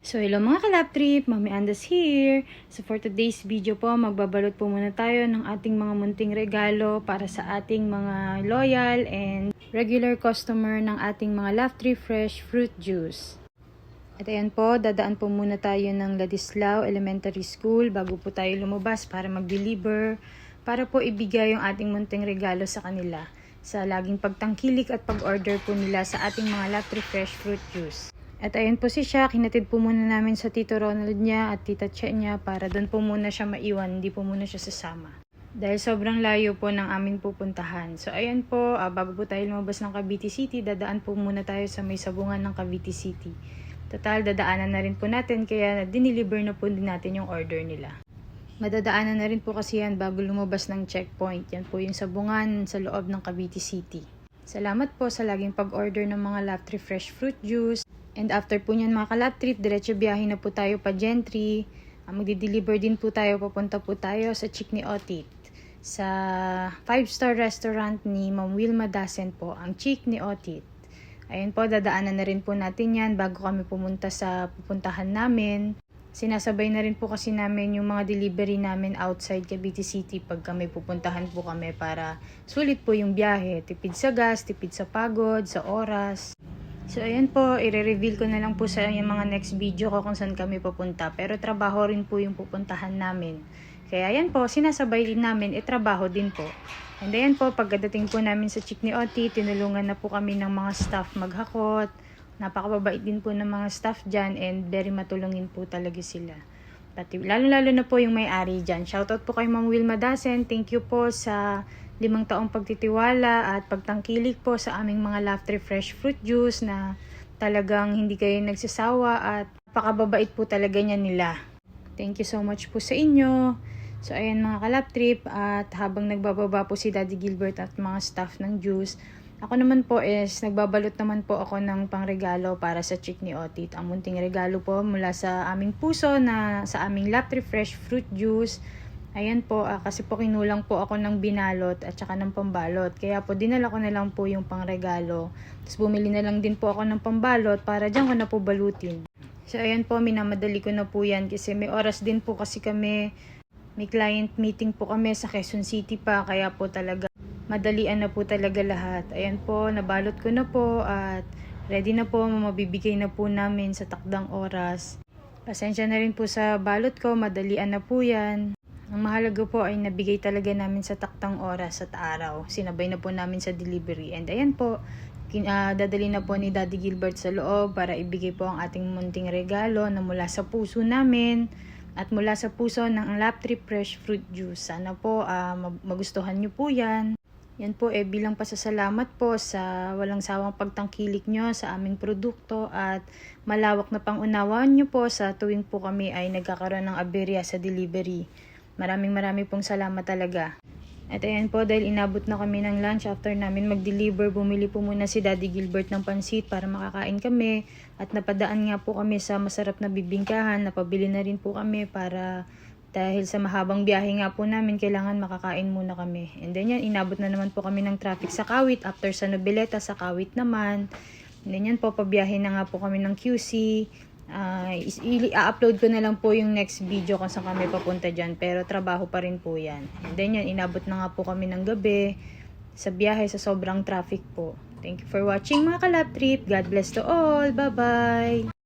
So hello mga kalap trip, Mami Andas here. So for today's video po, magbabalot po muna tayo ng ating mga munting regalo para sa ating mga loyal and regular customer ng ating mga Love Tree Fresh Fruit Juice. At ayan po, dadaan po muna tayo ng Ladislao Elementary School bago po tayo lumabas para mag-deliver, para po ibigay yung ating munting regalo sa kanila sa laging pagtangkilik at pag-order po nila sa ating mga Love Tree Fresh Fruit Juice. At ayun po si siya, kinatid po muna namin sa Tito Ronald niya at Tita Che niya para doon po muna siya maiwan, hindi po muna siya sasama. Dahil sobrang layo po ng aming pupuntahan. So ayan po, bago po tayo lumabas ng Cavite City, dadaan po muna tayo sa may sabungan ng Cavite City. Total, dadaanan na rin po natin kaya dineliver na po din natin yung order nila. Madadaanan na rin po kasi yan bago lumabas ng checkpoint. Yan po yung sabungan sa loob ng Cavite City. Salamat po sa laging pag-order ng mga Love Tree Fresh Fruit Juice. And after po niyan mga kalap trip, diretso biyahe na po tayo pa Gentry. Magdi-deliver din po tayo, papunta po tayo sa Chick ni Otit. Sa 5-star restaurant ni Ma'am Wilma Dasen po, ang Chick ni Otit. Ayun po, dadaanan na rin po natin yan bago kami pumunta sa pupuntahan namin. Sinasabay na rin po kasi namin yung mga delivery namin outside Cavite City pag kami pupuntahan po kami para sulit po yung biyahe. Tipid sa gas, tipid sa pagod, sa oras. So ayan po, i-reveal ko na lang po sa yung mga next video ko kung saan kami pupunta. Pero trabaho rin po yung pupuntahan namin. Kaya ayan po, sinasabay din namin, trabaho din po. And ayan po, pagdating po namin sa Chick ni Oti, tinulungan na po kami ng mga staff maghakot. Napakababait din po ng mga staff dyan and very matulungin po talaga sila. Pati, lalo-lalo na po yung may-ari dyan. Shoutout po kay Ma'am Wilma Dasen. Thank you po sa 5 taong pagtitiwala at pagtangkilik po sa aming mga Love Tree Fresh Fruit Juice na talagang hindi kayo nagsasawa at napakababait po talaga niya nila. Thank you so much po sa inyo. So ayan mga kalap trip, at habang nagbababa po si Daddy Gilbert at mga staff ng juice, ako naman po is nagbabalot naman po ako ng pangregalo para sa Chick ni Otit. Ang munting regalo po mula sa aming puso na sa aming Love Tree Fresh Fruit Juice. Ayan po, kasi po kinulang po ako ng binalot at saka ng pambalot. Kaya po dinala ko na lang po yung pangregalo. Tapos bumili na lang din po ako ng pambalot para dyan ko na po balutin. So ayan po, minamadali ko na po yan kasi may oras din po kasi kami. May client meeting po kami sa Quezon City pa, kaya po talaga madalian na po talaga lahat. Ayan po, nabalot ko na po at ready na po, mabibigay na po namin sa takdang oras. Pasensya na rin po sa balot ko, madalian na po yan. Ang mahalaga po ay nabigay talaga namin sa taktang oras at araw. Sinabay na po namin sa delivery. And ayan po, dadali na po ni Daddy Gilbert sa loob para ibigay po ang ating munting regalo na mula sa puso namin at mula sa puso ng Love Tree Fresh Fruit Juice. Sana po magustuhan nyo po yan. Yan po bilang pasasalamat po sa walang sawang pagtangkilik nyo sa aming produkto at malawak na pangunawaan nyo po sa tuwing po kami ay nagkakaroon ng aberya sa delivery. Maraming pong salamat talaga. At ayan po, dahil inabot na kami ng lunch after namin mag-deliver, bumili po muna si Daddy Gilbert ng pansit para makakain kami. At napadaan nga po kami sa masarap na bibingkahan, napabili na rin po kami para dahil sa mahabang biyahe nga po namin, kailangan makakain muna kami. And then yan, inabot na naman po kami ng traffic sa Kawit. After sa Noveleta, sa Kawit naman. And then yan po, pabiyahe na nga po kami ng QC. I-upload ko na lang po yung next video kung saan kami papunta dyan, pero trabaho pa rin po yan. And then yan, inabot na nga po kami ng gabi sa biyahe sa sobrang traffic po. Thank you for watching mga kalap trip. God bless to all. Bye bye.